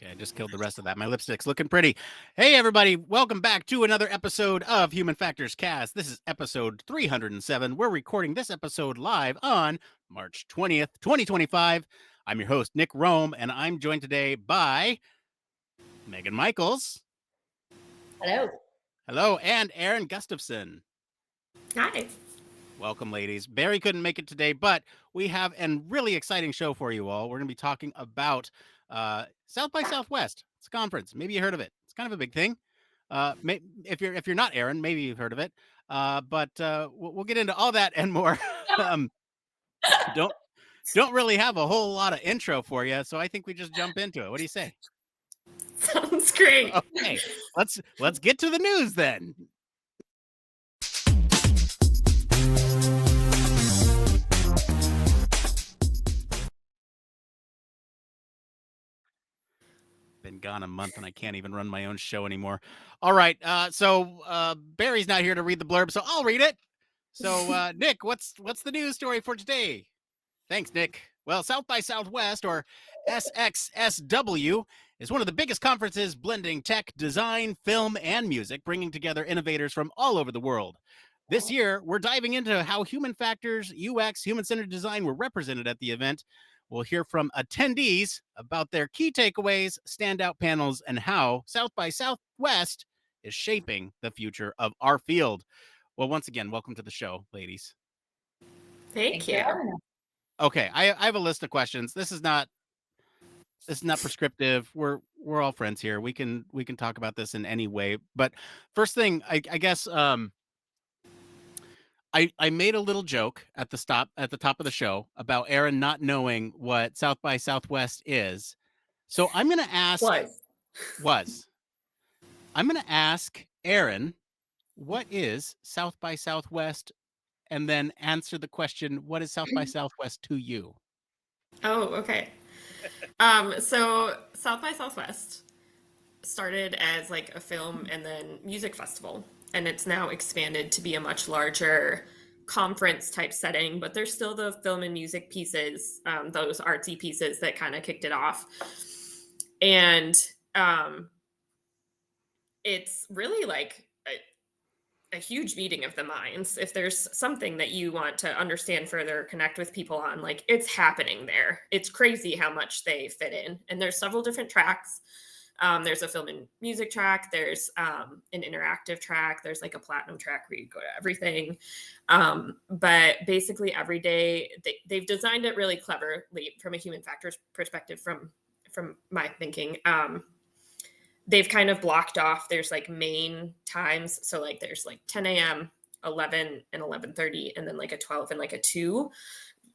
Okay, I just killed the rest of that. My lipstick's looking pretty. Hey, everybody. Welcome back to another episode of Human Factors Cast. This is episode 307. We're recording this episode live on March 20th, 2025. I'm your host, Nick Roome, and I'm joined today by Meghan Michaels. Hello. Hello, and Erin Gustafson. Hi. Welcome, ladies. Barry couldn't make it today, but we have a really exciting show for you all. We're going to be talking about South by Southwest. It's a conference. Maybe you heard of it. It's kind of a big thing. If you're not Erin, maybe you've heard of it. But we'll get into all that and more. um, don't really have a whole lot of intro for you, so I think we just jump into it. What do you say? Sounds great. Okay, let's get to the news then. Been gone a month and I can't even run my own show anymore. All right, so Barry's not here to read the blurb, so I'll read it. So Nick, what's the news story for today? Thanks, Nick. Well, South by Southwest, or SXSW, is one of the biggest conferences blending tech, design, film, and music, bringing together innovators from all over the world. This year, we're diving into how human factors, UX, human-centered design were represented at the event. We'll hear from attendees about their key takeaways, standout panels, and how South by Southwest is shaping the future of our field. Well, once again, welcome to the show, ladies. Thank you. Okay, I have a list of questions. This is not prescriptive. We're all friends here. We can talk about this in any way. But first thing, I guess I made a little joke at the top of the show about Erin not knowing what South by Southwest is. So I'm going to ask I'm going to ask Erin, what is South by Southwest, and then answer the question, what is South by Southwest to you? Oh, okay. So South by Southwest started as like a film and then music festival, and it's now expanded to be a much larger conference type setting, but there's still the film and music pieces, those artsy pieces that kind of kicked it off. And it's really like a huge meeting of the minds. If there's something that you want to understand further, connect with people on, like, it's happening there. It's crazy how much they fit in. And there's several different tracks. There's a film and music track. There's an interactive track. There's like a platinum track where you go to everything. But basically every day they've designed it really cleverly from a human factors perspective, from my thinking. They've kind of blocked off, there's like main times. So like there's like 10 a.m., 11 and 11:30, and then like a 12 and like a 2.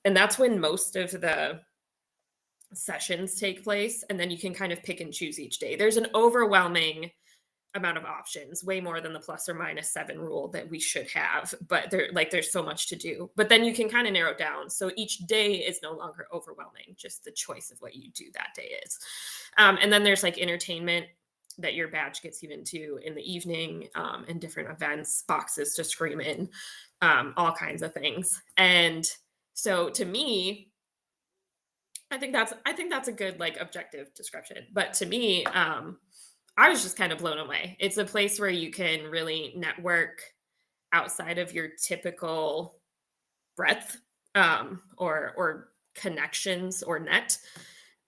And that's when most of the sessions take place. And then you can kind of pick and choose each day. There's an overwhelming amount of options, way more than the +or-7 rule that we should have. But there's so much to do. But then you can kind of narrow it down. So each day is no longer overwhelming. Just the choice of what you do that day is. And then there's like entertainment that your badge gets you into in the evening, and different events, boxes to scream in, all kinds of things. And so to me, I think that's a good like objective description. But to me, I was just kind of blown away. It's a place where you can really network outside of your typical breadth, or connections or net.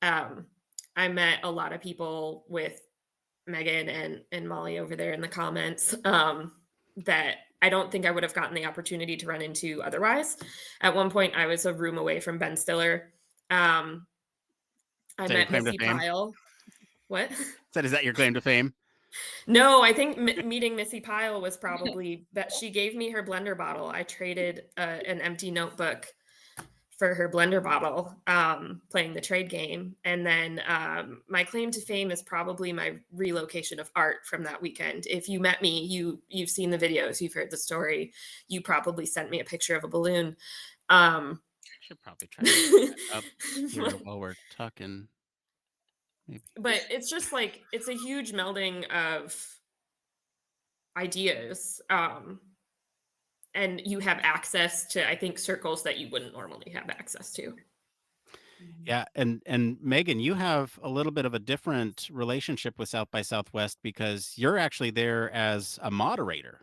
I met a lot of people with Meghan and Molly over there in the comments, that I don't think I would have gotten the opportunity to run into otherwise. At one point, I was a room away from Ben Stiller. I met Missy Pyle. What? Is that your claim to fame? No, I think meeting Missy Pyle was probably that. She gave me her blender bottle. I traded an empty notebook for her blender bottle, playing the trade game. And then my claim to fame is probably my relocation of art from that weekend. If you met me, you've seen the videos, you've heard the story. You probably sent me a picture of a balloon. I should probably try to look that up here while we're talking. Maybe. But it's just like, it's a huge melding of ideas. And you have access to, I think, circles that you wouldn't normally have access to. Mhm. Yeah, and Megan, you have a little bit of a different relationship with South by Southwest because you're actually there as a moderator.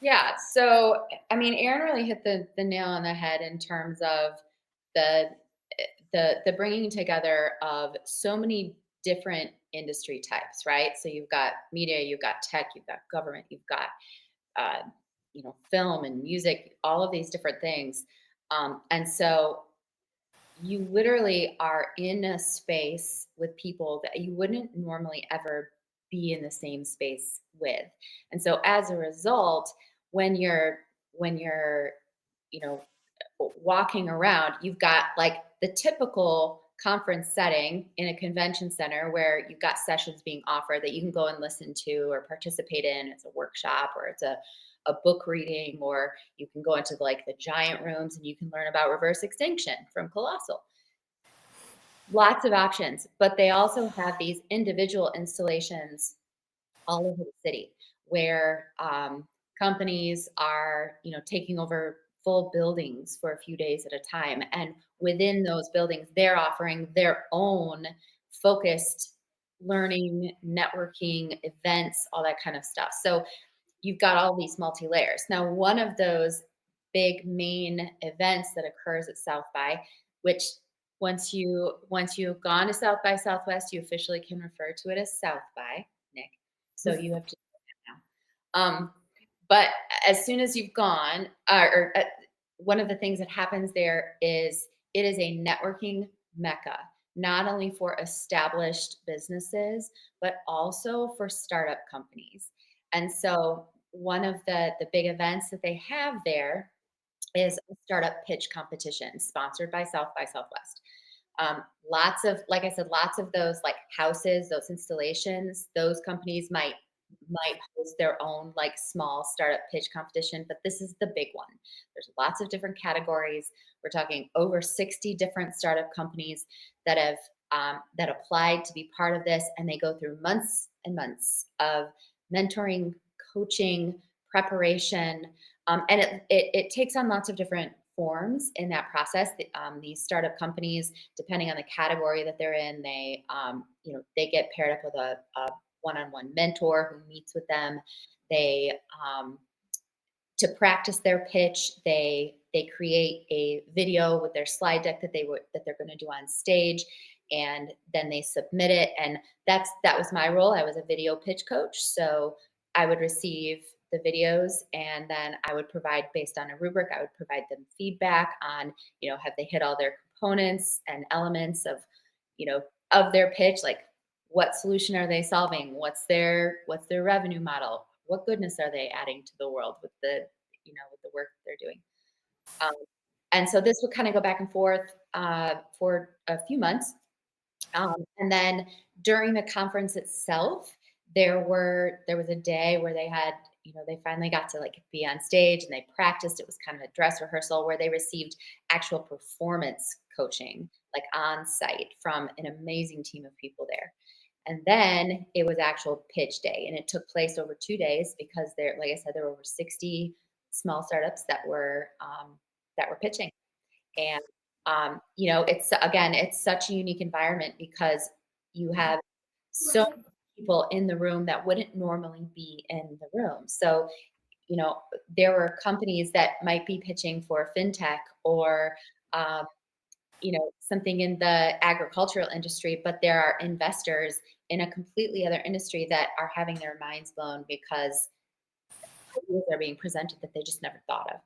Yeah, so I mean, Aaron really hit the nail on the head in terms of the the bringing together of so many different industry types, right? So you've got media, you've got tech, you've got government, you've got uh, film and music, all of these different things, and so you literally are in a space with people that you wouldn't normally ever be in the same space with. And so as a result, when you're you know walking around, you've got like the typical conference setting in a convention center where you've got sessions being offered that you can go and listen to or participate in. It's a workshop or it's a book reading, or you can go into like the giant rooms and you can learn about reverse extinction from Colossal. Lots of options, but they also have these individual installations all over the city where companies are taking over full buildings for a few days at a time, and within those buildings they're offering their own focused learning, networking events, all that kind of stuff. So you've got all these multi layers. Now one of those big main events that occurs at South by, which once you've gone to South by Southwest, you officially can refer to it as South by, Nick. So you have to do that now. But as soon as you've gone, one of the things that happens there is it is a networking mecca, not only for established businesses, but also for startup companies. And so one of the big events that they have there is a startup pitch competition sponsored by Southwest. Lots of, like I said, lots of those like houses, those installations, those companies might host their own like small startup pitch competition, but this is the big one. There's lots of different categories. We're talking over 60 different startup companies that applied to be part of this, and they go through months and months of mentoring, coaching, preparation, and it takes on lots of different forms in that process. These startup companies, depending on the category that they're in, they get paired up with a one-on-one mentor who meets with them. They To practice their pitch, they create a video with their slide deck that they're going to do on stage, and then they submit it. And that was my role. I was a video pitch coach, so I would receive the videos, and then I would provide, based on a rubric, I would provide them feedback on, have they hit all their components and elements of their pitch, like what solution are they solving, what's their revenue model, what goodness are they adding to the world with the work that they're doing. um, and so this would kind of go back and forth for a few months, and then during the conference itself, there was a day where they finally got to like be on stage and they practiced. It was kind of a dress rehearsal where they received actual performance coaching, like on site, from an amazing team of people there. And then it was actual pitch day, and it took place over 2 days because like I said, there were over 60 small startups that were pitching. And it's such a unique environment because you have so many people in the room that wouldn't normally be in the room. So there were companies that might be pitching for fintech or um, something in the agricultural industry, but there are investors in a completely other industry that are having their minds blown because ideas are being presented that they just never thought of.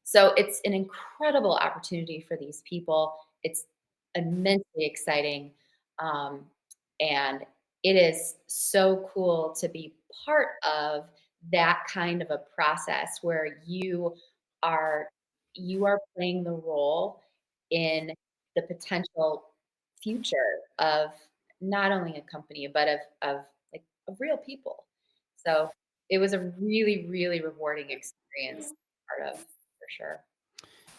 So it's an incredible opportunity for these people. It's immensely exciting. Um, and it is so cool to be part of that kind of a process where are you are playing the role in the potential future of not only a company but of real people. So it was a really, really rewarding experience, part of, for sure.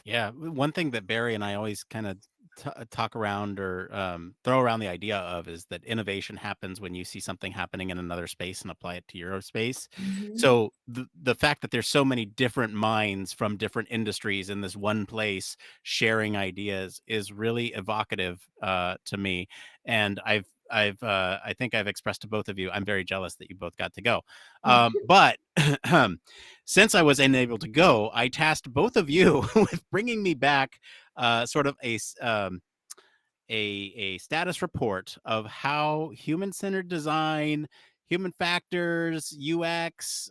Yeah, one thing that Barry and I always kind of talk around or throw around the idea of is that innovation happens when you see something happening in another space and apply it to your space. Mhm. So the fact that there's so many different minds from different industries in this one place sharing ideas is really evocative to me. And I think I've expressed to both of you, I'm very jealous that you both got to go. But since I was unable to go, I tasked both of you with bringing me back sort of a status report of how human-centered design, human factors, UX,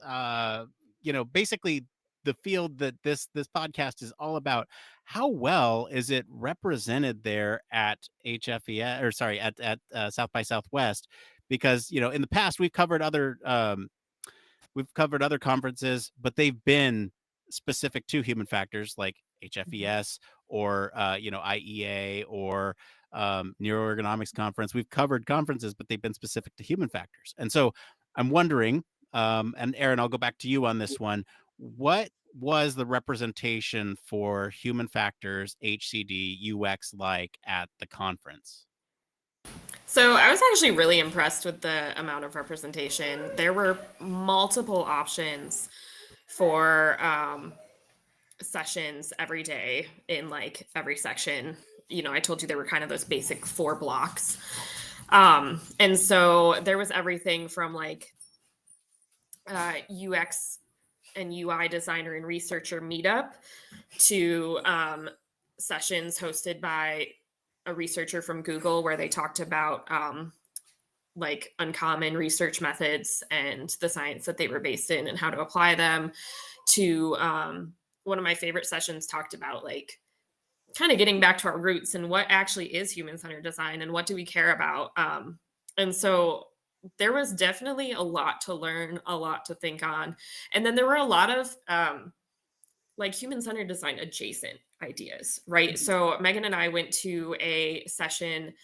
basically the field that this podcast is all about. How well is it represented there at HFES, or sorry, at South by Southwest? Because in the past we've covered other conferences, but they've been specific to human factors like Mhm. HFES or IEA or neuroergonomics conference. We've covered conferences, but they've been specific to human factors. And so I'm wondering, and Erin, I'll go back to you on this one. What was the representation for human factors, HCD, UX like at the conference? So I was actually really impressed with the amount of representation. There were multiple options for sessions every day in like every section. I told you there were kind of those basic 4 blocks. And so there was everything from like UX and UI designer and researcher meetup to sessions hosted by a researcher from Google where they talked about like uncommon research methods and the science that they were based in and how to apply them to one of my favorite sessions talked about like kind of getting back to our roots and what actually is human-centered design and what do we care about. And so there was definitely a lot to learn, a lot to think on. And then there were a lot of like human-centered design adjacent ideas, right? Mhm. So Megan and I went to a session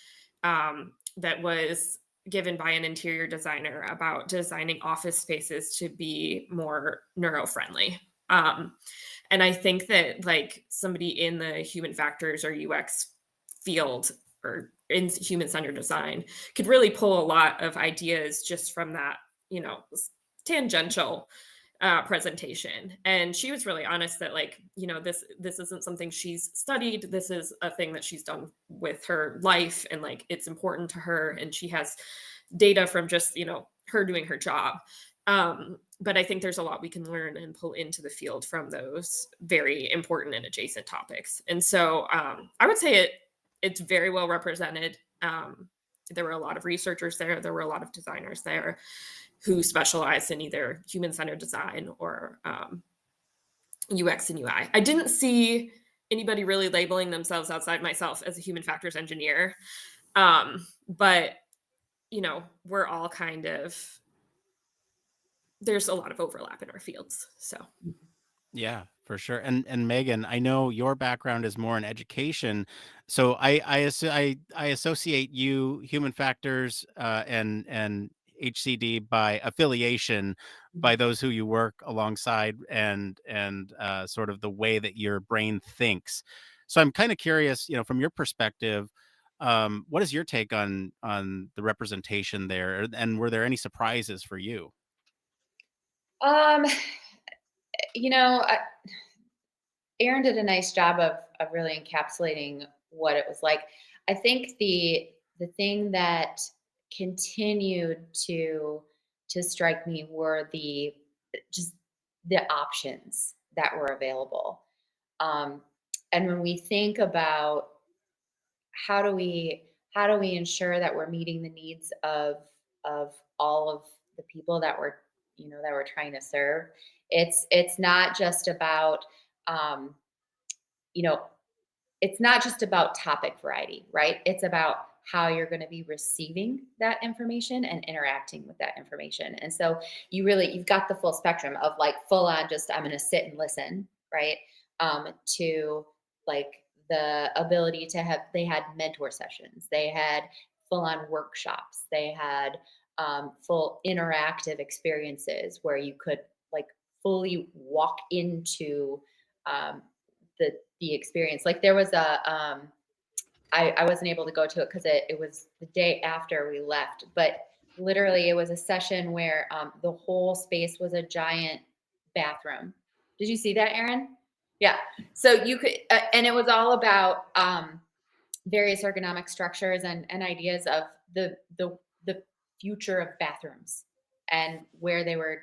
that was given by an interior designer about designing office spaces to be more neuro-friendly. Um, and I think that like somebody in the human factors or UX field or in human centered design could really pull a lot of ideas just from that, tangential presentation. And she was really honest that like, this isn't something she's studied. This is a thing that she's done with her life and like it's important to her and she has data from just, her doing her job. But I think there's a lot we can learn and pull into the field from those very important and adjacent topics. And so I would say it's very well represented. There were a lot of researchers there. There were a lot of designers there who specialized in either human-centered design or UX and UI. I didn't see anybody really labeling themselves outside myself as a human factors engineer, but we're all kind of there's a lot of overlap in our fields. So Yeah, for sure. And Megan, I know your background is more in education, so I associate you human factors and HCD by affiliation, by Mhm. those who you work alongside and sort of the way that your brain thinks. So I'm kind of curious, from your perspective, what is your take on the representation there, and were there any surprises for you? Um, you know, I, Aaron did a nice job of really encapsulating what it was like. I think the thing that continued to strike me were the just the options that were available. Um, and when we think about how do we how do we ensure that we're meeting the needs of all of the people that we're trying to serve, it's not just about um, you know it's not just about topic variety, right? It's about how you're going to be receiving that information and interacting with that information. And so you've got the full spectrum of like full on just I'm going to sit and listen, right? To like the ability to have they had mentor sessions, they had full on workshops, they had full interactive experiences where you could like fully walk into um, the experience. Like there was I wasn't able to go to it because it was the day after we left. But literally, it was a session where the whole space was a giant bathroom. Did you see that, Erin? Yeah. So you could, and it was all about various ergonomic structures and ideas of the future of bathrooms and where they were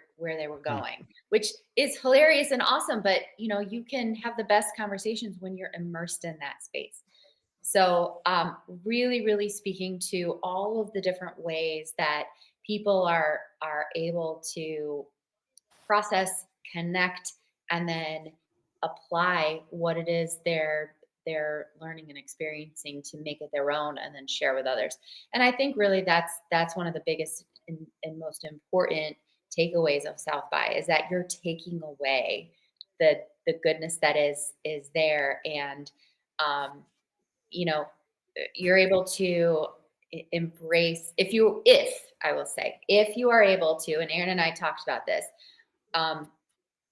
going, which is hilarious and awesome. But you can have the best conversations when you're immersed in that space. So really, really speaking to all of the different ways that people are able to process, connect, and then apply what it is they're learning and experiencing to make it their own and then share with others. And I think really that's one of the biggest and most important takeaways of South by is that you're taking away the goodness that is there, and um, you know you're able to embrace, if I will say, if you are able to, and Erin and I talked about this, um,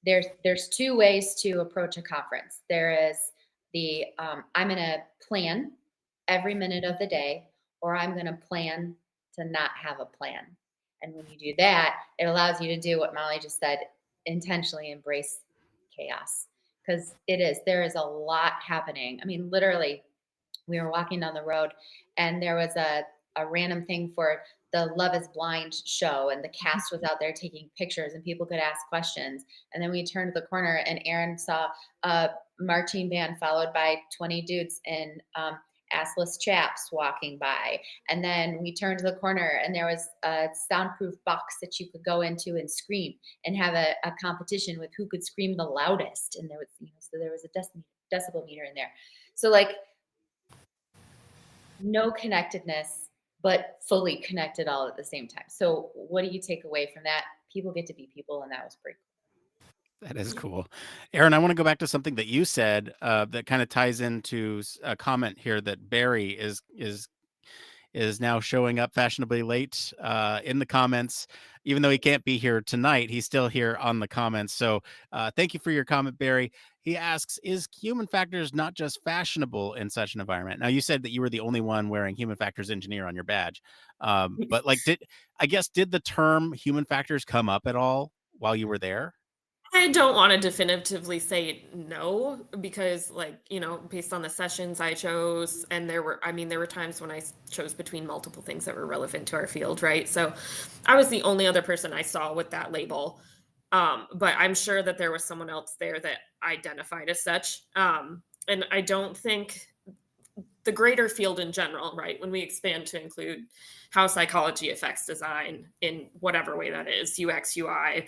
there's two ways to approach a conference. There is the I'm going to plan every minute of the day, or I'm going to plan to not have a plan. And when you do that, it allows you to do what Molly just said, intentionally embrace chaos, because there is a lot happening. I mean, literally, we were walking down the road and there was a random thing for the Love is Blind show, and the cast was out there taking pictures and people could ask questions. And then we turned the corner and Erin saw a marching band followed by 20 dudes in assless chaps walking by. And then we turned the corner and there was a soundproof box that you could go into and scream and have a competition with who could scream the loudest. And there was, so there was a decibel meter in there. So like, no connectedness, but fully connected all at the same time. So what do you take away from that? People get to be people, and that was pretty cool. That is cool. Erin, I want to go back to something that you said that kind of ties into a comment here that Barry is now showing up fashionably late in the comments. Even though he can't be here tonight, he's still here on the comments. So thank you for your comment, Barry. He asks, is human factors not just fashionable in such an environment? Now, you said that you were the only one wearing human factors engineer on your badge. But like, did the term human factors come up at all while you were there? I don't want to definitively say no because, like, based on the sessions I chose, and there were times when I chose between multiple things that were relevant to our field, right? So I was the only other person I saw with that label. But I'm sure that there was someone else there that identified as such. And I don't think the greater field in general, right? When we expand to include how psychology affects design in whatever way that is, UX, UI,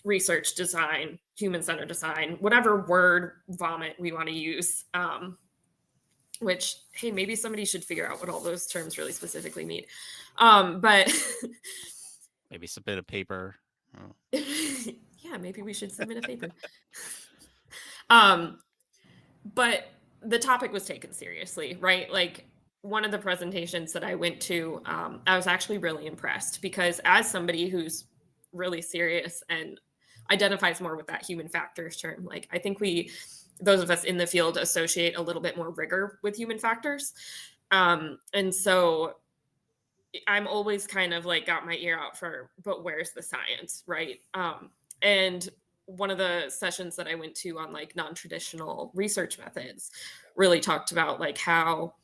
research design, human-centered design, whatever word vomit we want to use, which, hey, maybe somebody should figure out what all those terms really specifically mean. But Maybe submit a paper. Oh. Yeah, maybe we should submit a paper. But the topic was taken seriously, right? Like, one of the presentations that I went to, I was actually really impressed because as somebody who's really serious and identifies more with that human factors term, like, I think those of us in the field, associate a little bit more rigor with human factors. And so I'm always kind of like got my ear out for, but where's the science, right? And one of the sessions that I went to on like non-traditional research methods really talked about like how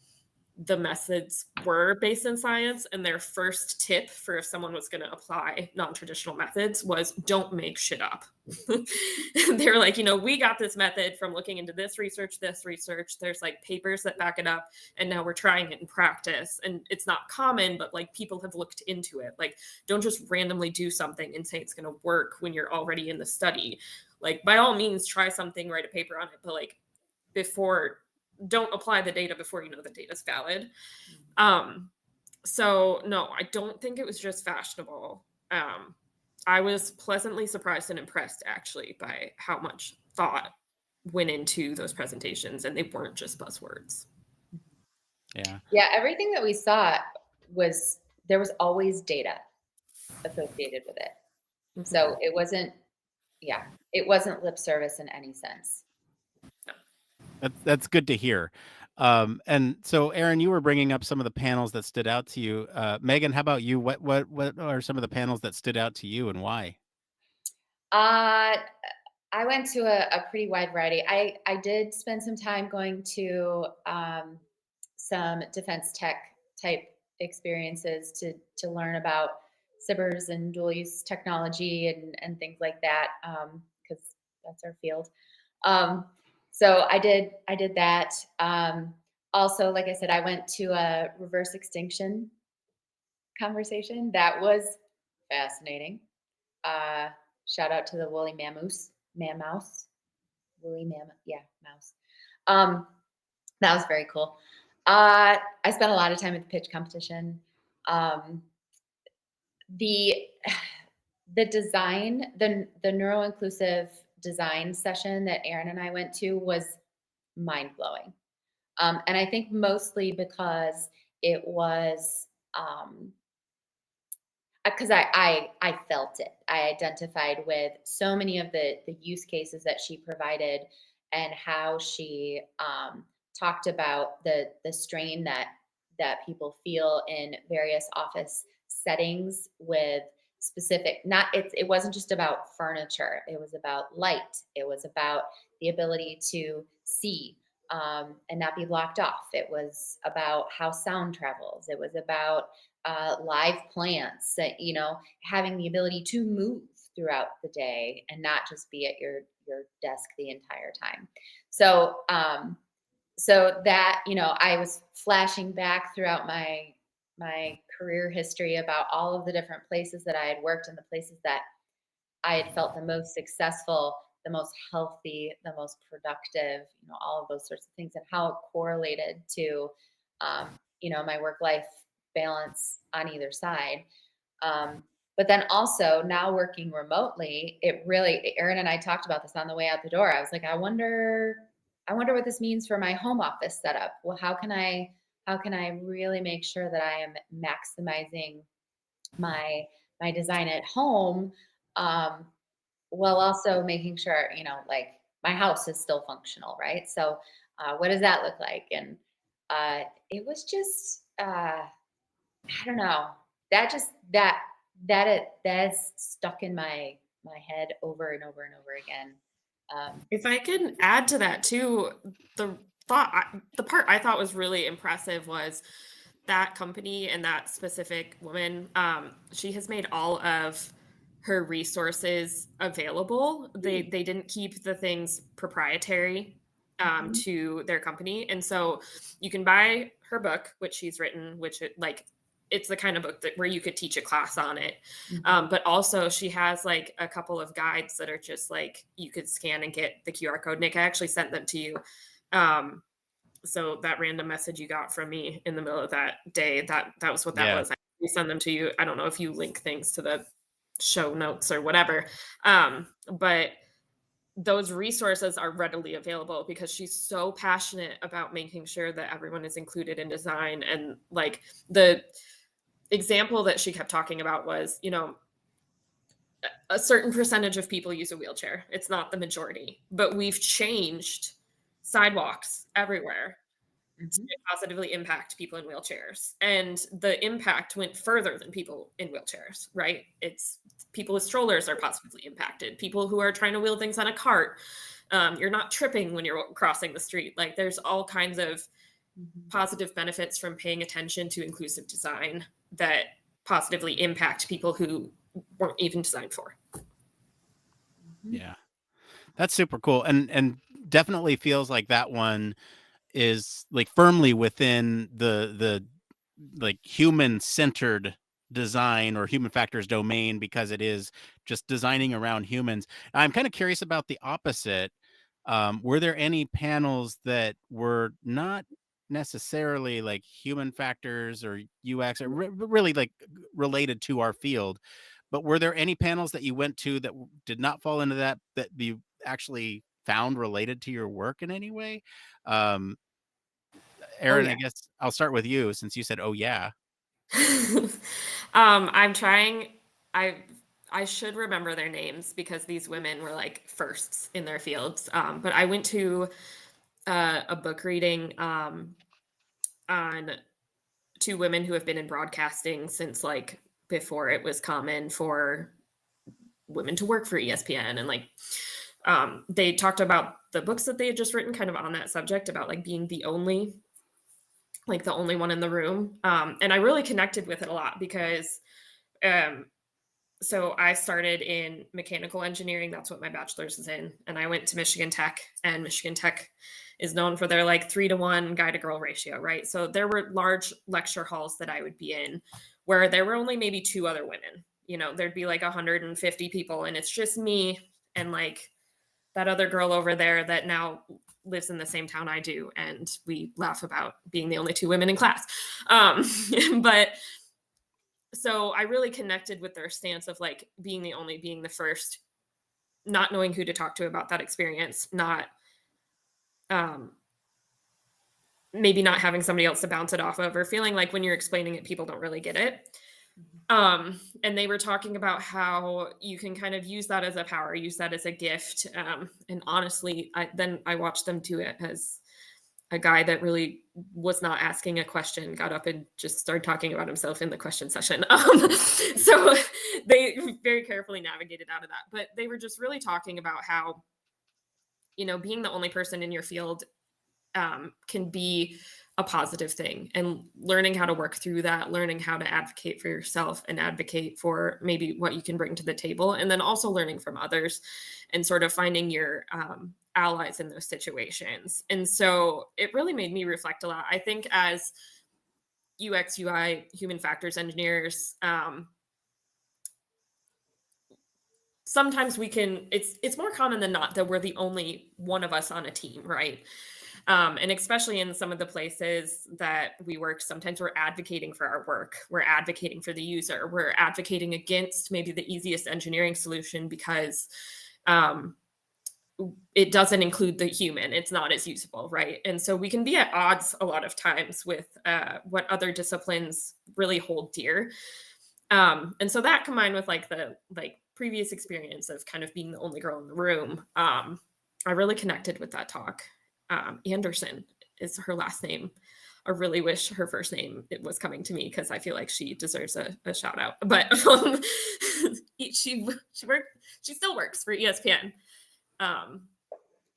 the methods were based in science, and their first tip for if someone was going to apply non-traditional methods was don't make shit up. They were like, we got this method from looking into this research, there's like papers that back it up, and now we're trying it in practice, and it's not common, but like people have looked into it. Like, don't just randomly do something and say it's going to work when you're already in the study. Like, by all means, try something, write a paper on it, but like, don't apply the data before you know the data's valid. So no, I don't think it was just fashionable. I was pleasantly surprised and impressed actually by how much thought went into those presentations, and they weren't just buzzwords. Yeah, everything that we saw there was always data associated with it. Mm-hmm. So it wasn't lip service in any sense. That's good to hear. And so, Erin, you were bringing up some of the panels that stood out to you. Meghan, how about you? What are some of the panels that stood out to you, and why? Uh, I went to a pretty wide variety. I did spend some time going to some defense tech type experiences to learn about cybers and dual use technology and things like that, because that's our field. Um, so I did that. Also, like I said, I went to a reverse extinction conversation. That was fascinating. Uh, Shout out to the woolly mammouse, woolly mammoth, yeah, mouse. Um, that was very cool. I spent a lot of time at the pitch competition. Um, the the design, the neuro inclusive design session that Erin and I went to was mind blowing. And I think mostly because it was because I felt it. I identified with so many of the use cases that she provided, and how she talked about the strain that people feel in various office settings with specific, not it wasn't just about furniture, it was about light, it was about the ability to see and not be blocked off, it was about how sound travels, it was about live plants, having the ability to move throughout the day and not just be at your desk the entire time. So that, I was flashing back throughout my career history about all of the different places that I had worked, and the places that I had felt the most successful, the most healthy, the most productive, all of those sorts of things, and how it correlated to, my work life balance on either side. But then also now working remotely, it really, Erin and I talked about this on the way out the door. I was like, I wonder what this means for my home office setup. Well, how can I really make sure that I am maximizing my my design at home, um, while also making sure, like my house is still functional, right? So, what does that look like? And it was just, I don't know, that just that's stuck in my head over and over and over again. If I can add to that too, the part I thought was really impressive was that company and that specific woman. She has made all of her resources available. They didn't keep the things proprietary Mhm, to their company, and so you can buy her book, which she's written, it's the kind of book that where you could teach a class on it. mhm. But also she has like a couple of guides that are just like you could scan and get the QR code. Nick, I actually sent them to you. Um, so that random message you got from me in the middle of that day, that was what that Yeah. was. I send them to you. I don't know if you link things to the show notes or whatever. But those resources are readily available because she's so passionate about making sure that everyone is included in design. And like the example that she kept talking about was, a certain percentage of people use a wheelchair. It's not the majority, but we've changed sidewalks everywhere to Mhm. positively impact people in wheelchairs. And the impact went further than people in wheelchairs, right? It's people with strollers are positively impacted, people who are trying to wheel things on a cart. You're not tripping when you're crossing the street. Like there's all kinds of Mhm. positive benefits from paying attention to inclusive design that positively impact people who weren't even designed for. Mhm. Yeah. That's super cool. And definitely feels like that one is like firmly within the like human centered design or human factors domain, because it is just designing around humans. I'm kind of curious about the opposite. Were there any panels that were not necessarily like human factors or UX or really like related to our field, but were there any panels that you went to that did not fall into that you actually found related to your work in any way? Um, Oh Erin, yeah. I guess I'll start with you since you said, "Oh yeah." I'm trying. I I should remember their names because these women were like firsts in their fields. But I went to a book reading on two women who have been in broadcasting since like before it was common for women to work for ESPN, and like they talked about the books that they had just written kind of on that subject about like being the only one in the room. And I really connected with it a lot because so I started in mechanical engineering. That's what my bachelor's is in. And I went to Michigan Tech, and Michigan Tech is known for their like 3-to-1 guy to girl ratio, right? So there were large lecture halls that I would be in where there were only maybe 2 other women. You know, there'd be like 150 people, and it's just me and like that other girl over there that now lives in the same town I do. And we laugh about being the only 2 women in class. But so I really connected with their stance of like being the first, not knowing who to talk to about that experience, not maybe not having somebody else to bounce it off of, or feeling like when you're explaining it, people don't really get it. And they were talking about how you can kind of use that as a power, use that as a gift. And honestly, I watched them do it as a guy that really was not asking a question, got up and just started talking about himself in the question session. So they very carefully navigated out of that. But they were just really talking about how, you know, being the only person in your field can be a positive thing, and learning how to work through that, learning how to advocate for yourself and advocate for maybe what you can bring to the table, and then also learning from others and sort of finding your allies in those situations. And so it really made me reflect a lot. I think as UX, UI, human factors engineers, sometimes it's more common than not that we're the only one of us on a team, right? And especially in some of the places that we work, sometimes we're advocating for our work. We're advocating for the user. We're advocating against maybe the easiest engineering solution because it doesn't include the human. It's not as usable, right? And so we can be at odds a lot of times with what other disciplines really hold dear. And so that combined with like the previous experience of kind of being the only girl in the room, I really connected with that talk. Anderson is her last name. I really wish her first name was coming to me because I feel like she deserves a shout out. But she still works for ESPN.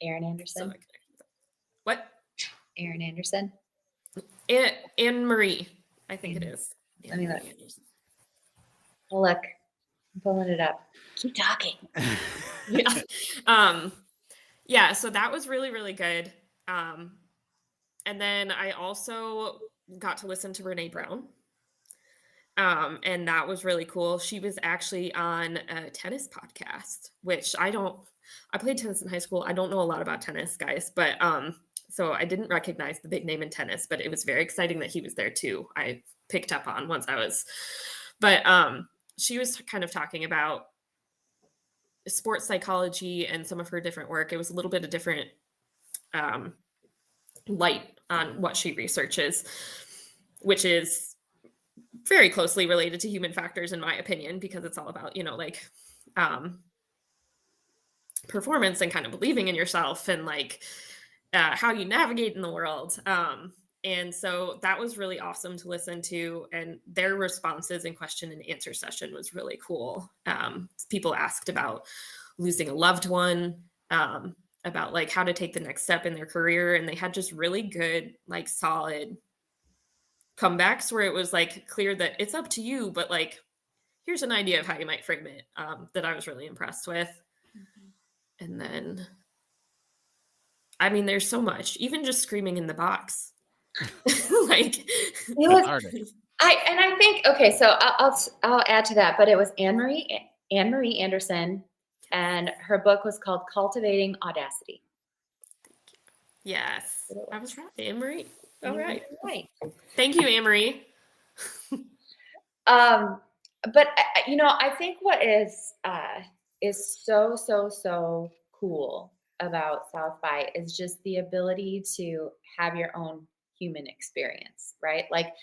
Erin Anderson. So what? Erin Anderson. Anne Marie, I think it is. Let me look. Oh, look, I'm pulling it up. Keep talking. Yeah. Yeah, so that was really, really good. And then I also got to listen to Renee Brown. And that was really cool. She was actually on a tennis podcast, which I played tennis in high school. I don't know a lot about tennis, guys, but so I didn't recognize the big name in tennis, but it was very exciting that he was there too. I picked up on once but she was kind of talking about sports psychology and some of her different work. It was a little bit of different light on what she researches, which is very closely related to human factors, in my opinion, because it's all about, you know, like performance and kind of believing in yourself and like how you navigate in the world. And so that was really awesome to listen to. And their responses and question and answer session was really cool. People asked about losing a loved one, about like how to take the next step in their career. And they had just really good, like solid comebacks where it was like clear that it's up to you, but like, here's an idea of how you might frame it, that I was really impressed with. Mm-hmm. And then, I mean, there's so much, even just screaming in the box. Like it was, I think, okay, so I'll add to that, but it was Anne Marie Anderson, and her book was called Cultivating Audacity. Yes, I was right, Anne Marie. All right. Right. Thank you, Anne Marie. But you know, I think what is so cool about South by is just the ability to have your own human experience, right? Like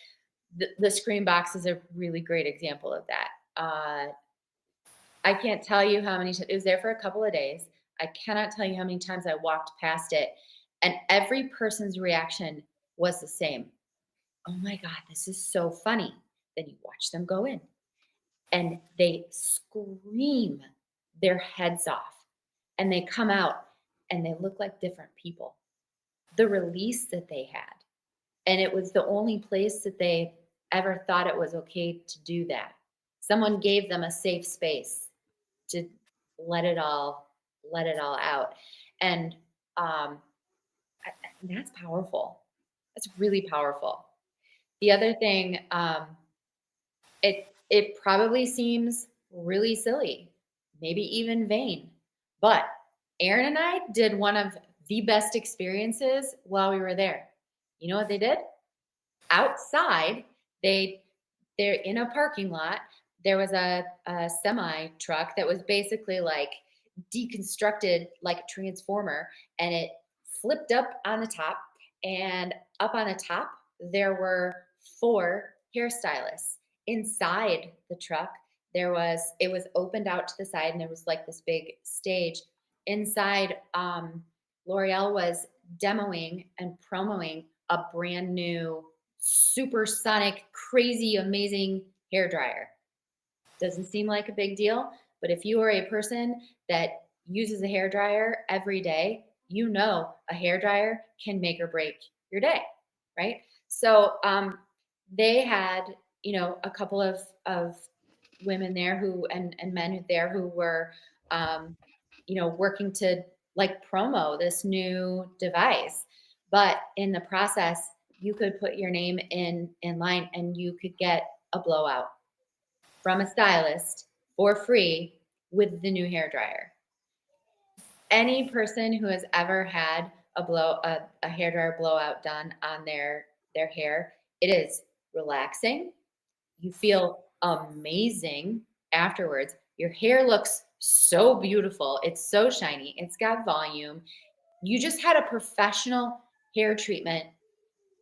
the screen box is a really great example of that. I can't tell you how many times it was there for a couple of days. I cannot tell you how many times I walked past it And every person's reaction was the same. Oh my God, this is so funny. Then you watch them go in and they scream their heads off and they come out and they look like different people. The release that they had. And it was the only place that they ever thought it was okay to do that. Someone gave them a safe space to let it all out. And that's powerful. That's really powerful. The other thing, it probably seems really silly, maybe even vain, but Erin and I did one of the best experiences while we were there. You know what they did? Outside, they're in a parking lot. There was a semi truck that was basically like deconstructed like a transformer, and it flipped up on the top. And up on the top, there were 4 hairstylists. Inside the truck, it was opened out to the side, and there was like this big stage. Inside, L'Oreal was demoing and promoing a brand new supersonic, crazy, amazing hair dryer. Doesn't seem like a big deal, but if you are a person that uses a hair dryer every day, you know a hair dryer can make or break your day, right? So they had, a couple of women there and men there who were, working to like promo this new device. But in the process, you could put your name in line and you could get a blowout from a stylist for free with the new hair dryer. Any person who has ever had a hair dryer blowout done on their hair, it is relaxing. You feel amazing afterwards. Your hair looks so beautiful. It's so shiny. It's got volume. You just had a professional hair treatment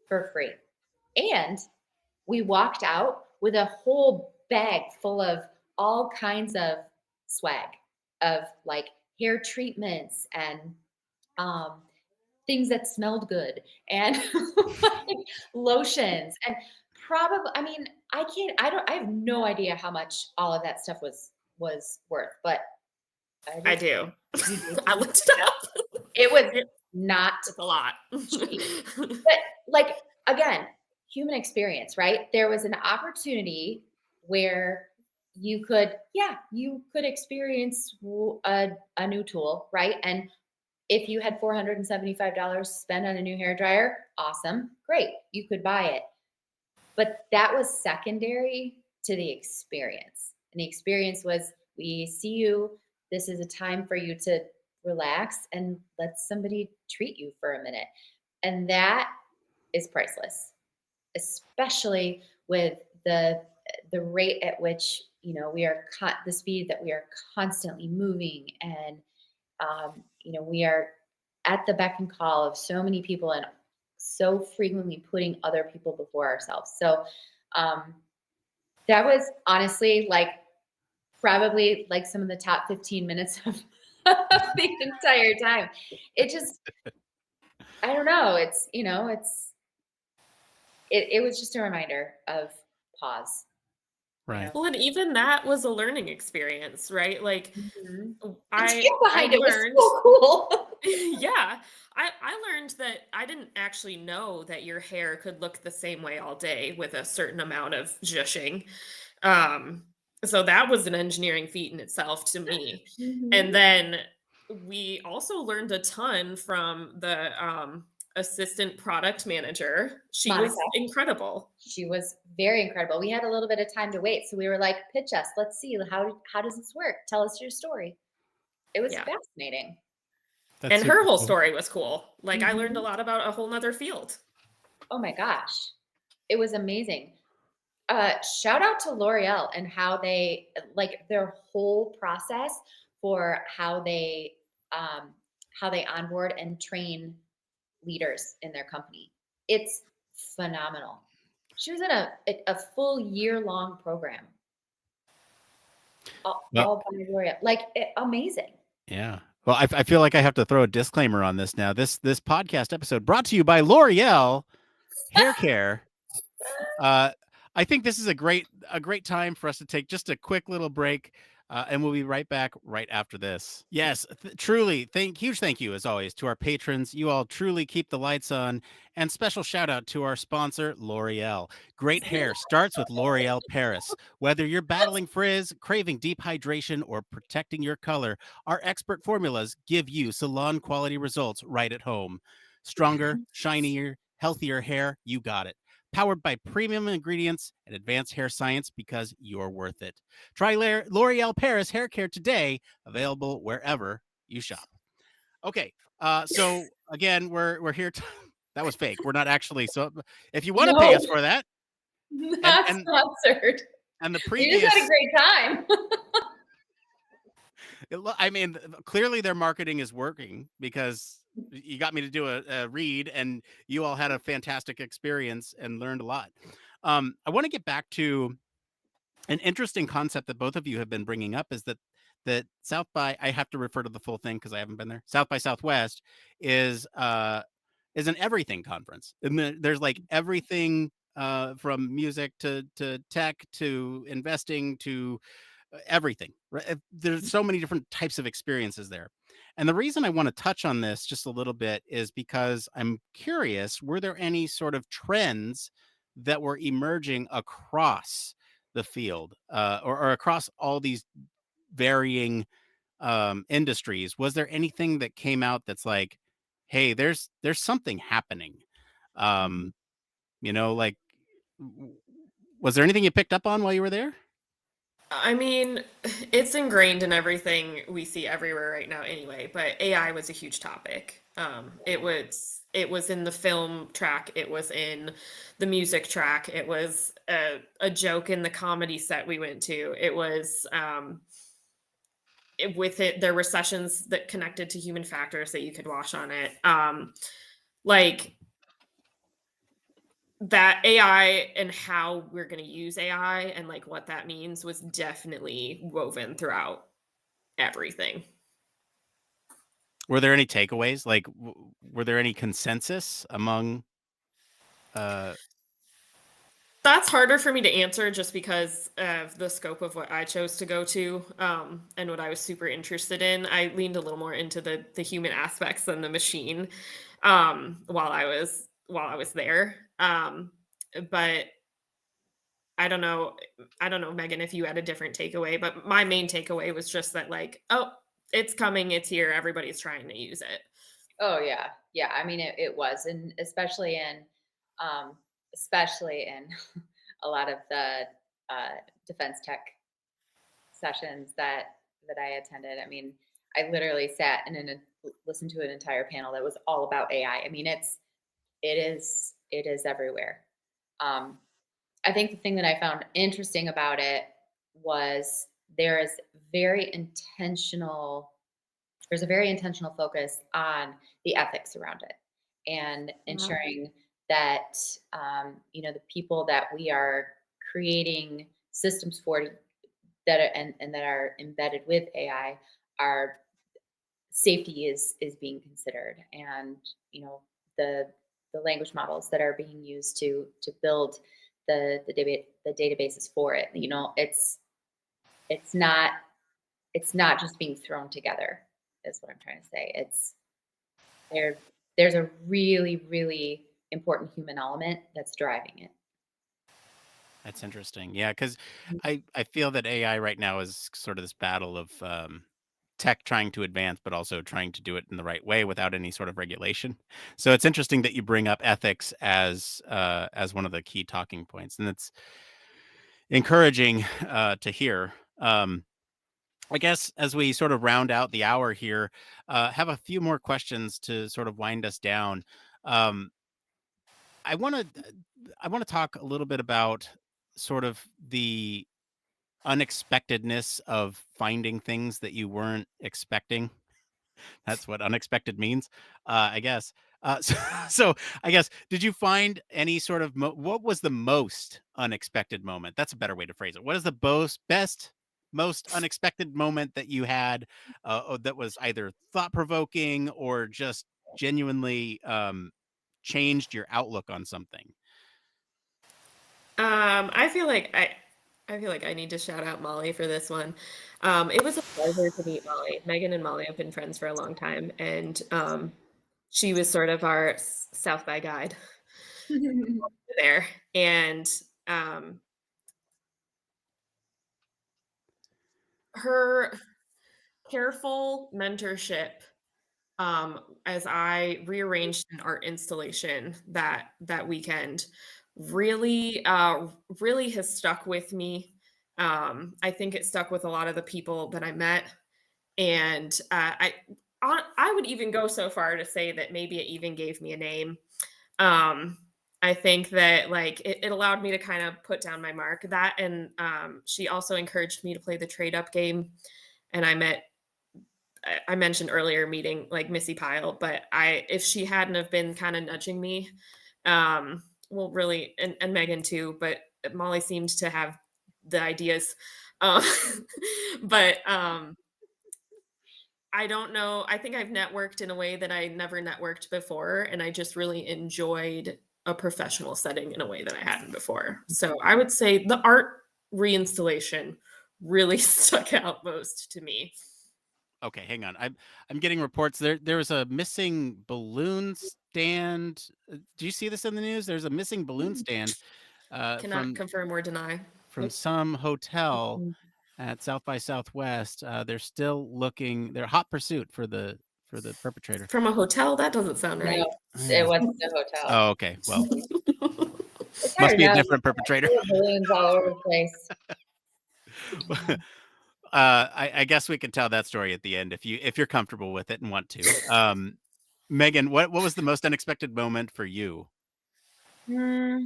for free. And we walked out with a whole bag full of all kinds of swag of like hair treatments and um, things that smelled good and like lotions and probably, I mean, I have no idea how much all of that stuff was worth, but I just do. you just I looked it up. it was not It's a lot. cheap. But like again, human experience, right? There was an opportunity where you could experience a new tool, right? And if you had $475 to spend on a new hair dryer, awesome, great, you could buy it. But that was secondary to the experience. And the experience was, we see you, this is a time for you to relax and let somebody treat you for a minute. And that is priceless, especially with the rate at which the speed that we are constantly moving, and we are at the beck and call of so many people and so frequently putting other people before ourselves. So that was honestly like probably like some of the top 15 minutes of the entire time. It just, I don't know. It was just a reminder of pause. Right. Well, and even that was a learning experience, right? Like Mhm. The I tale behind it was learned so cool. yeah. I learned that I didn't actually know that your hair could look the same way all day with a certain amount of zhuzhing. Um, so that was an engineering feat in itself to me. And Mhm. then we also learned a ton from the assistant product manager. She Monica. was incredible. She was very incredible. We had a little bit of time to wait, so we were like, "Pitch us. Let's see how does this work? Tell us your story." It was Yeah. fascinating. That's And super her whole cool. story was cool. Like I learned a Mhm. lot about a whole nother field. Oh my gosh, it was amazing. Shout out to L'Oreal and how they like their whole process for how they onboard and train leaders in their company. It's phenomenal. She was in a full year-long program, Well, all by L'Oreal. Like, amazing. yeah. Well, I feel like I have to throw a disclaimer on this now. This podcast episode brought to you by L'Oreal Hair Care. I think this is a great time for us to take just a quick little break, and we'll be right back right after this. Yes, truly, huge thank you as always to our patrons. You all truly keep the lights on, and special shout out to our sponsor, L'Oreal. Great hair starts with L'Oreal Paris. Whether you're battling frizz, craving deep hydration, or protecting your color, our expert formulas give you salon quality results right at home. Stronger, shinier, healthier hair, you got it. Powered by premium ingredients and advanced hair science, because you're worth it. Try L'Oreal Paris hair care today, available wherever you shop. Okay, so again, we're here. That was fake. We're not actually. So if you want to pay us for that, Not sponsored. and the We just had a previous, great time. I mean, clearly their marketing is working, because you got me to do a read, and you all had a fantastic experience and learned a lot. I want to get back to an interesting concept that both of you have been bringing up, is that South by, I have to refer to the full thing because I haven't been there. South by Southwest is an everything conference, and there's like everything from music to tech to investing to everything. Right? There's so many different types of experiences there. And the reason I want to touch on this just a little bit is because I'm curious, were there any sort of trends that were emerging across the field, or across all these varying industries? Was there anything that came out that's like, hey, there's something happening? Um, like, was there anything you picked up on while you were there? I mean, it's ingrained in everything we see everywhere right now anyway, but AI was a huge topic. It was in the film track, it was in the music track, it was a joke in the comedy set we went to. It was with it, there were sessions that connected to human factors that you could watch on it. Like that AI and how we're going to use AI and like what that means was definitely woven throughout everything. Were there any takeaways? Like, were there any consensus among? That's harder for me to answer just because of the scope of what I chose to go to, and what I was super interested in. I leaned a little more into the human aspects than the machine, while I was there. But I don't know. I don't know, Megan, if you had a different takeaway, but my main takeaway was just that, like, oh, it's coming, it's here, everybody's trying to use it. Oh yeah. Yeah. I mean, it was, and um, especially in a lot of the defense tech sessions that I attended. I mean, I literally sat and listened to an entire panel that was all about AI. I mean, it is everywhere. Um, I think the thing that I found interesting about it was there is very intentional there's a very intentional focus on the ethics around it and Mhm. ensuring that the people that we are creating systems for that are, and that are embedded with AI are safety is being considered, and the the language models that are being used to build the databases for it. It's not it's not just being thrown together, is what I'm trying to say. There there's a really, really important human element that's driving it. That's interesting. Yeah, because Mm. I feel that AI right now is sort of this battle of tech trying to advance, but also trying to do it in the right way without any sort of regulation. So it's interesting that you bring up ethics as one of the key talking points, and it's encouraging to hear. I guess as we sort of round out the hour here, have a few more questions to sort of wind us down. Um, I want to talk a little bit about sort of the unexpectedness of finding things that you weren't expecting. That's what unexpected means, I guess. So, so I guess, did you find any sort of what was the most unexpected moment? That's a better way to phrase it. What is the best most unexpected moment that you had that was either thought provoking or just genuinely changed your outlook on something? I feel like I feel like I need to shout out Molly for this one. It was a pleasure to meet Molly. Megan and Molly have been friends for a long time, and she was sort of our South by guide there. And um, her careful mentorship as I rearranged an art installation that weekend really really has stuck with me. I think it stuck with a lot of the people that I met, and I would even go so far to say that maybe it even gave me a name. Um, I think that like it allowed me to kind of put down my mark. That and she also encouraged me to play the trade up game, and I mentioned earlier meeting like Missy Pyle, but if she hadn't have been kind of nudging me, well, really, and Megan too, but Molly seemed to have the ideas. Um, but I don't know. I think I've networked in a way that I never networked before, and I just really enjoyed a professional setting in a way that I hadn't before. So I would say the art reinstallation really stuck out most to me. Okay, hang on. I'm getting reports there was a missing balloon stand. Do you see this in the news? There's a missing balloon stand Cannot confirm or deny. from some hotel Mhm. at South by Southwest. They're still looking. They're hot pursuit for the perpetrator. From a hotel? That doesn't sound No, right. it Yeah. wasn't a hotel. Oh, okay. Well, It's must hard be a enough. different perpetrator. There were balloons all over the place. I guess we can tell that story at the end if you're comfortable with it and want to. Megan, what was the most unexpected moment for you? Hmm,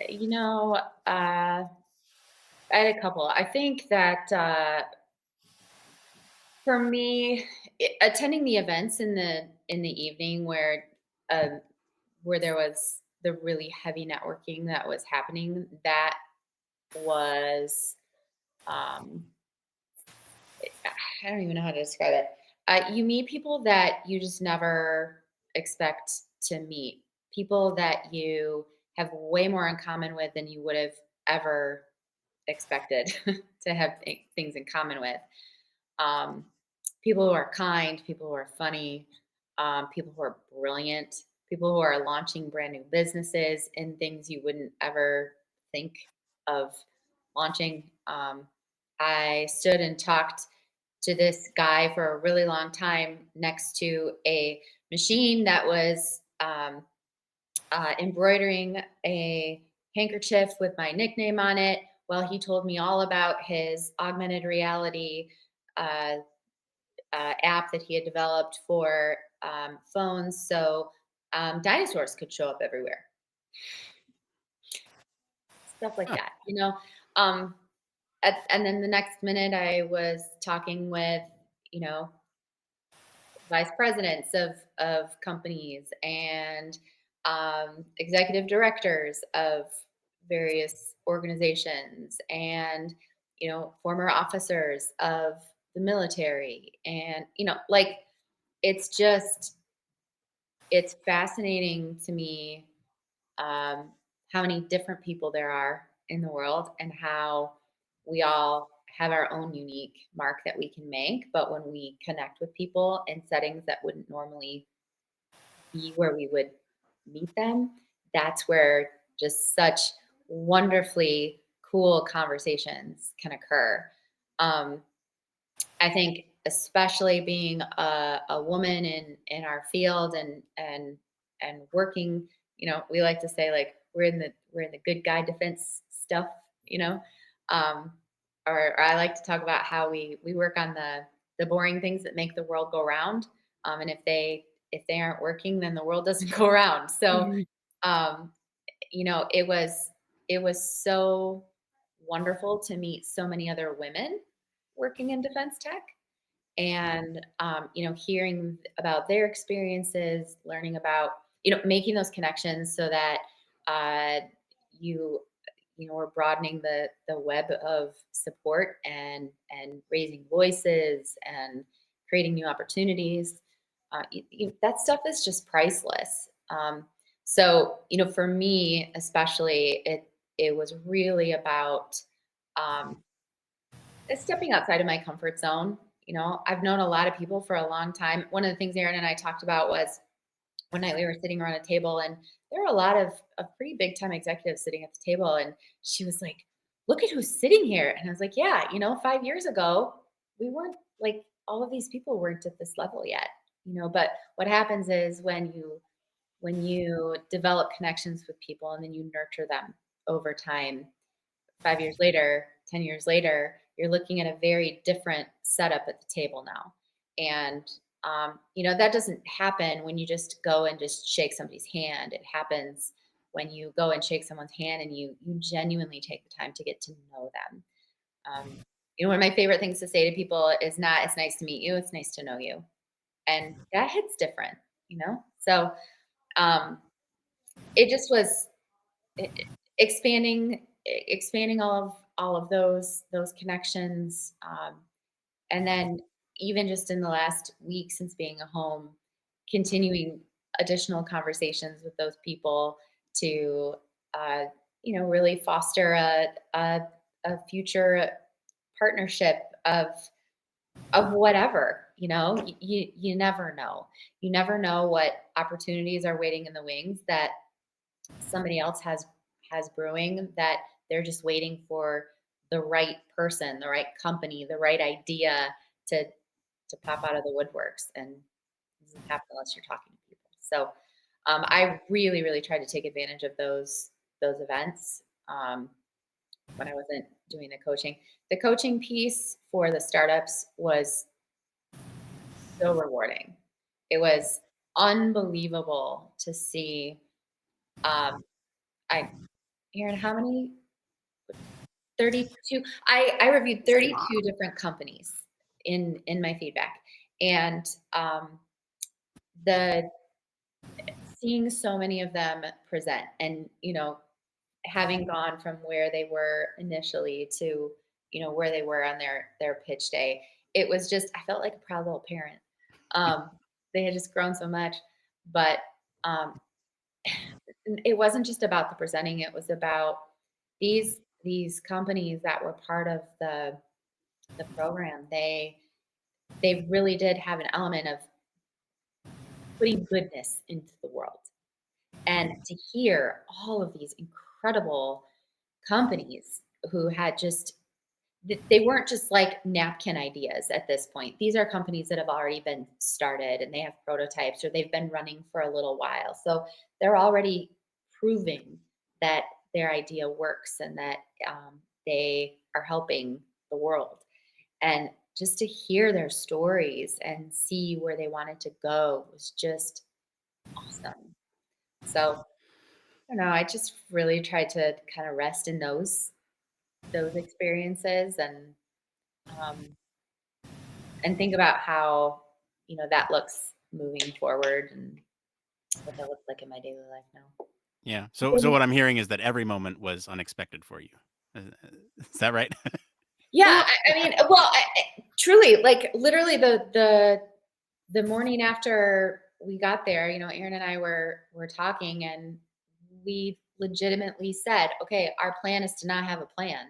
you know, I had a couple. I think that for me, attending the events in the evening uh, where there was the really heavy networking that was happening, that was um, I don't even know how to describe it. You meet people that you just never expect to meet. People that you have way more in common with than you would have ever expected to have things in common with. Um, People who are kind, people who are funny, people who are brilliant, people who are launching brand new businesses and things you wouldn't ever think of launching. I stood and talked to this guy for a really long time next to a machine that was embroidering a handkerchief with my nickname on it while he told me all about his augmented reality uh, app that he had developed for phones so dinosaurs could show up everywhere. Stuff like Huh. that, you know. Um, and then the next minute, I was talking with, you know, vice presidents of companies and executive directors of various organizations and former officers of the military and like it's just it's fascinating to me um, how many different people there are in the world and how we all have our own unique mark that we can make. But when we connect with people in settings that wouldn't normally be where we would meet them, that's where just such wonderfully cool conversations can occur. Um, I think especially being a woman in our field and working, we like to say like we're in the good guy defense stuff, you know. Um, or I like to talk about how we work on the boring things that make the world go round. And if they aren't working, then the world doesn't go around. So Mhm. um, it was so wonderful to meet so many other women working in defense tech and hearing about their experiences, learning about making those connections so that uh, you we're broadening the web of support and raising voices and creating new opportunities. That stuff is just priceless. So, for me, especially, it was really about um, stepping outside of my comfort zone. I've known a lot of people for a long time. One of the things Erin and I talked about was one night we were sitting around a table, and there were a lot of pretty big time executives sitting at the table. And she was like, "Look at who's sitting here." And I was like, "Yeah, 5 years ago, we weren't like all of these people weren't at this level yet. But what happens is when you develop connections with people and then you nurture them over time, 5 years later, 10 years later, you're looking at a very different setup at the table now. And, that doesn't happen when you just go and just shake somebody's hand. It happens when you go and shake someone's hand and you genuinely take the time to get to know them. One of my favorite things to say to people is not, "It's nice to meet you, it's nice to know you." And that hits different. So it just was expanding all of those connections, and then even just in the last week since being home, continuing additional conversations with those people to really foster a future partnership of whatever. You never know. You never know what opportunities are waiting in the wings that somebody else has brewing, that they're just waiting for the right person, the right company, the right idea to pop out of the woodworks. And it doesn't happen unless you're talking to people. So I really, really tried to take advantage of those events when I wasn't doing the coaching. The coaching piece for the startups was so rewarding. It was unbelievable to see. I Erin, how many? 32. I reviewed 32 different companies in my feedback. And the seeing so many of them present, and having gone from where they were initially to where they were on their pitch day, it was just, I felt like a proud little parent. um they had just grown so much. But um it wasn't just about the presenting, it was about these companies that were part of the program. They really did have an element of putting goodness into the world. And to hear all of these incredible companies who had just, they weren't just like napkin ideas at this point. These are companies that have already been started and they have prototypes, or they've been running for a little while. So they're already proving that their idea works and that they are helping the world. And just to hear their stories and see where they wanted to go was just awesome. So I don't know, I just really tried to kind of rest in those experiences, um, and think about how that looks moving forward and what that looks like in my daily life now. Yeah. So what I'm hearing is that every moment was unexpected for you. Is that right? Yeah, I mean, well, truly, like literally the morning after we got there, Aaron and I were talking, and we legitimately said, "Okay, our plan is to not have a plan."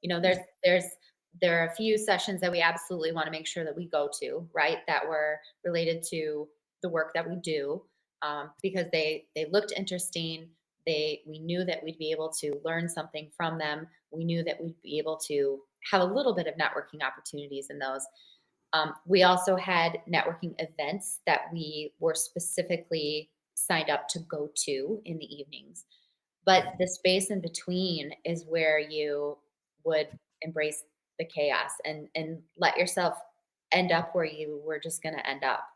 There are a few sessions that we absolutely want to make sure that we go to, right? That were related to the work that we do, because they looked interesting. We knew that we'd be able to learn something from them. We knew that we'd be able to have a little bit of networking opportunities in those. We also had networking events that we were specifically signed up to go to in the evenings. But the space in between is where you would embrace the chaos and let yourself end up where you were just going to end up,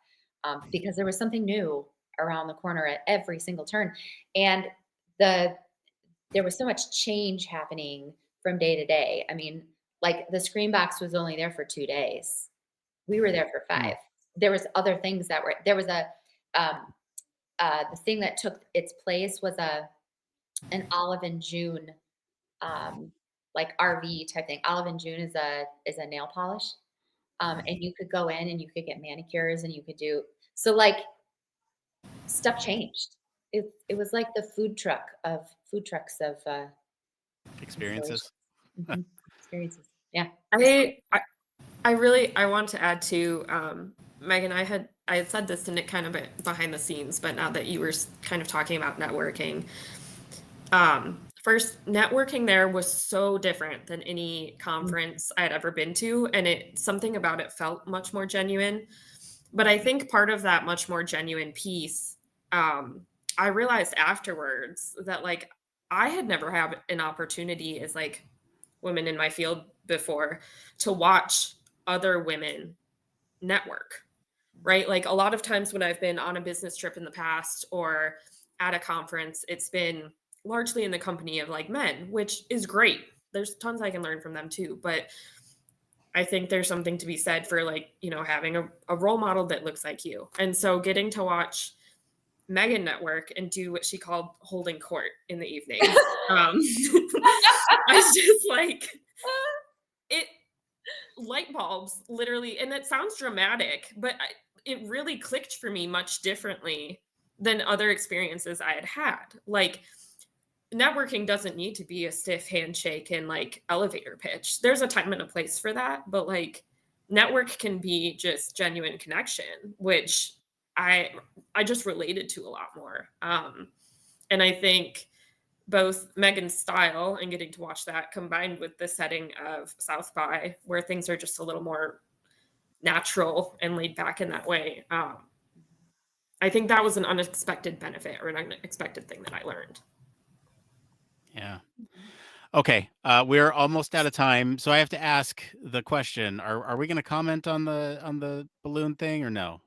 because there was something new around the corner at every single turn. And the there was so much change happening from day to day. I mean, like the screen box was only there for 2 days. We were there for Mm. 5. There was other things that were there was a um, the thing that took its place was an Olive and June like RV type thing. Olive and June is a nail polish. And you could go in and you could get manicures and you could do so like stuff changed. It was like the food trucks of Experiences. experiences. Yeah. I want to add to Megan. I had said this to Nick kind of behind the scenes, but now that you were kind of talking about networking, first networking there was so different than any conference I had ever been to, and something about it felt much more genuine. But I think part of that much more genuine piece, I realized afterwards that like I had never had an opportunity as like women in my field before to watch other women network, right? Like a lot of times when I've been on a business trip in the past or at a conference, it's been largely in the company of like men, which is great. There's tons I can learn from them too. But I think there's something to be said for like, having a role model that looks like you. And so getting to watch Meghan network and do what she called holding court in the evenings. I was just like, it light bulbs literally, and it sounds dramatic, but it really clicked for me much differently than other experiences I had had. Like networking doesn't need to be a stiff handshake and like elevator pitch. There's a time and a place for that, but like network can be just genuine connection, which I just related to a lot more. And I think both Meghan's style and getting to watch that combined with the setting of South by, where things are just a little more natural and laid back in that way. I think that was an unexpected benefit or an unexpected thing that I learned. Yeah. Okay. We're almost out of time. So I have to ask the question, are we going to comment on the balloon thing or no?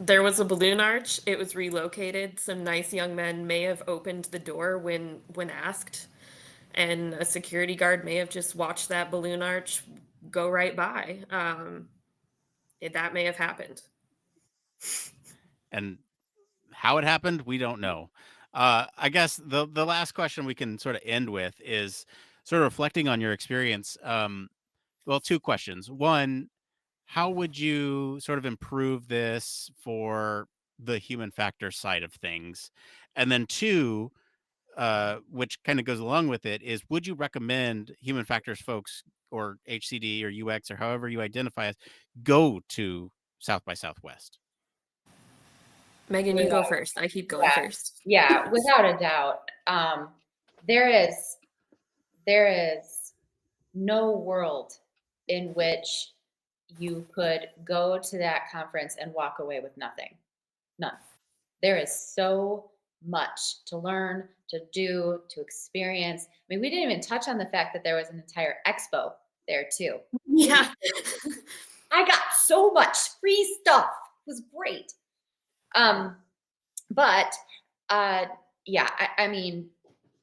There was a balloon arch. It was relocated. Some nice young men may have opened the door when asked, and a security guard may have just watched that balloon arch go right by. That may have happened. And how it happened, we don't know. I guess the last question we can sort of end with is sort of reflecting on your experience. Well, two questions. One, how would you sort of improve this for the human factor side of things? And then two, which kind of goes along with it, is would you recommend human factors folks or HCD or UX or however you identify as go to South by Southwest? Megan, you go first. I keep going first. Yeah, without a doubt. There is no world in which you could go to that conference and walk away with nothing. None. There is so much to learn, to do, to experience. I mean, we didn't even touch on the fact that there was an entire expo there too. Yeah. I got so much free stuff. It was great. But yeah, I mean,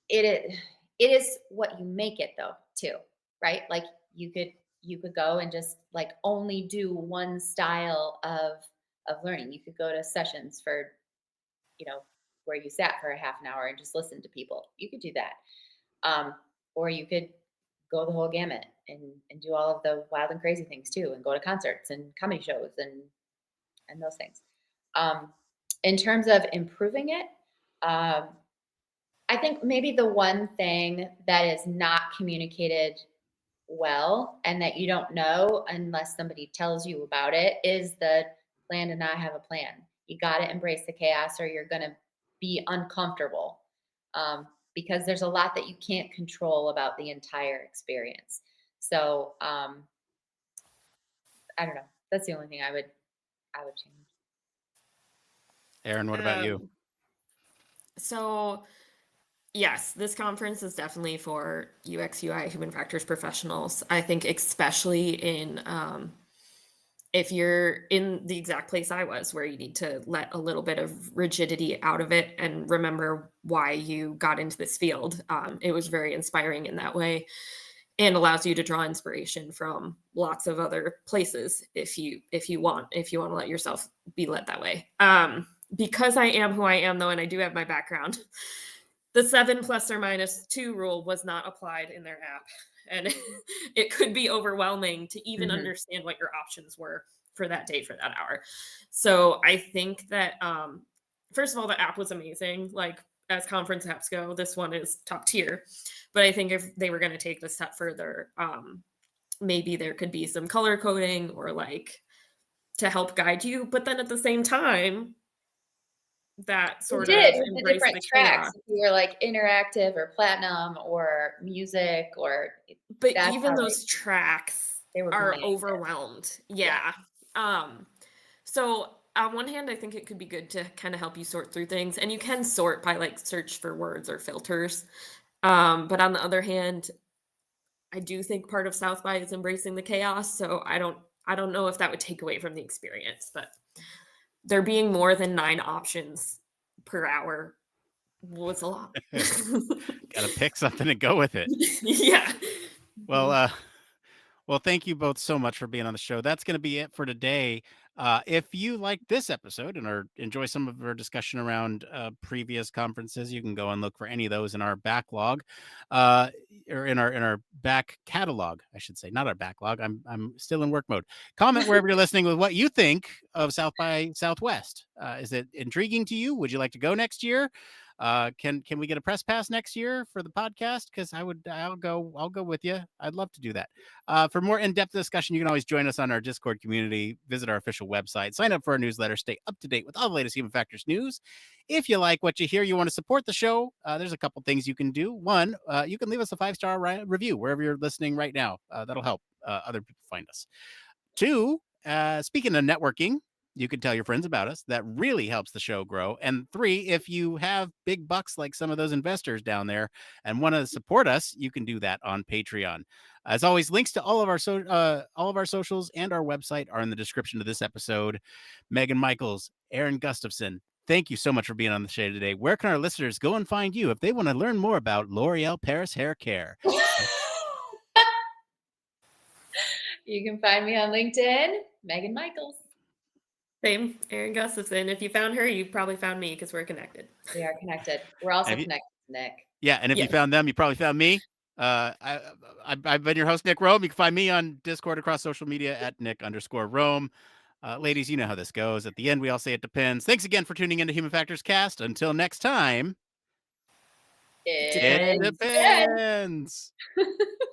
it is what you make it though too, right? Like you could go and just like only do one style of learning. You could go to sessions for, where you sat for a half an hour and just listen to people. You could do that, or you could go the whole gamut and do all of the wild and crazy things too, and go to concerts and comedy shows and those things. In terms of improving it, I think maybe the one thing that is not communicated well and that you don't know unless somebody tells you about it is the plan to not have a plan. You got to embrace the chaos or you're going to be uncomfortable, because there's a lot that you can't control about the entire experience. So I don't know. That's the only thing I would change. Erin, what about you? So yes, this conference is definitely for UX, UI, human factors professionals. I think especially in if you're in the exact place I was, where you need to let a little bit of rigidity out of it and remember why you got into this field. It was very inspiring in that way, and allows you to draw inspiration from lots of other places if you want to let yourself be led that way. Because I am who I am, though, and I do have my background, the 7 ± 2 rule was not applied in their app. And it could be overwhelming to even Mhm. understand what your options were for that day, for that hour. So I think that, first of all, the app was amazing. Like, as conference apps go, this one is top tier. But I think if they were going to take this step further, maybe there could be some color coding or like to help guide you. But then at the same time, that We sort did of with the embrace different the tracks. chaos. If you were like interactive or platinum or music or But that's even how those tracks they were are managed. overwhelmed. Yeah. Yeah. So on one hand, I think it could be good to kind of help you sort through things, and you can sort by like search for words or filters. But on the other hand, I do think part of South by is embracing the chaos. So I don't know if that would take away from the experience, but there being more than 9 options per hour was a lot. Gotta pick something and go with it. Yeah. Well, well, thank you both so much for being on the show. That's going to be it for today. If you like this episode and enjoy some of our discussion around previous conferences, you can go and look for any of those in our backlog, uh, or in our back catalog, I should say, not our backlog. I'm still in work mode. Comment wherever you're listening with what you think of South by Southwest. Is it intriguing to you? Would you like to go next year? Can we get a press pass next year for the podcast? Because I'll go with you. I'd love to do that. For more in-depth discussion, you can always join us on our Discord community, visit our official website, sign up for our newsletter, stay up to date with all the latest Human Factors news. If you like what you hear, you want to support the show, there's a couple things you can do. One, you can leave us a 5-star review wherever you're listening right now. That'll help other people find us. Two, speaking of networking, you can tell your friends about us. That really helps the show grow. And three, if you have big bucks like some of those investors down there and want to support us, you can do that on Patreon. As always, links to all of our socials and our website are in the description of this episode. Meghan Michaels, Erin Gustafson, thank you so much for being on the show today. Where can our listeners go and find you if they want to learn more about L'Oreal Paris Hair Care? You can find me on LinkedIn, Meghan Michaels. Same, Erin Gustafson. If you found her, you probably found me because we're connected. We are connected. We're also Have you- connected to Nick. Yeah, and if you Yes. found them, you probably found me. I've been your host, Nick Roome. You can find me on Discord across social media at Nick_Roome. Ladies, you know how this goes. At the end, we all say it depends. Thanks again for tuning into Human Factors Cast. Until next time, It it Depends. depends.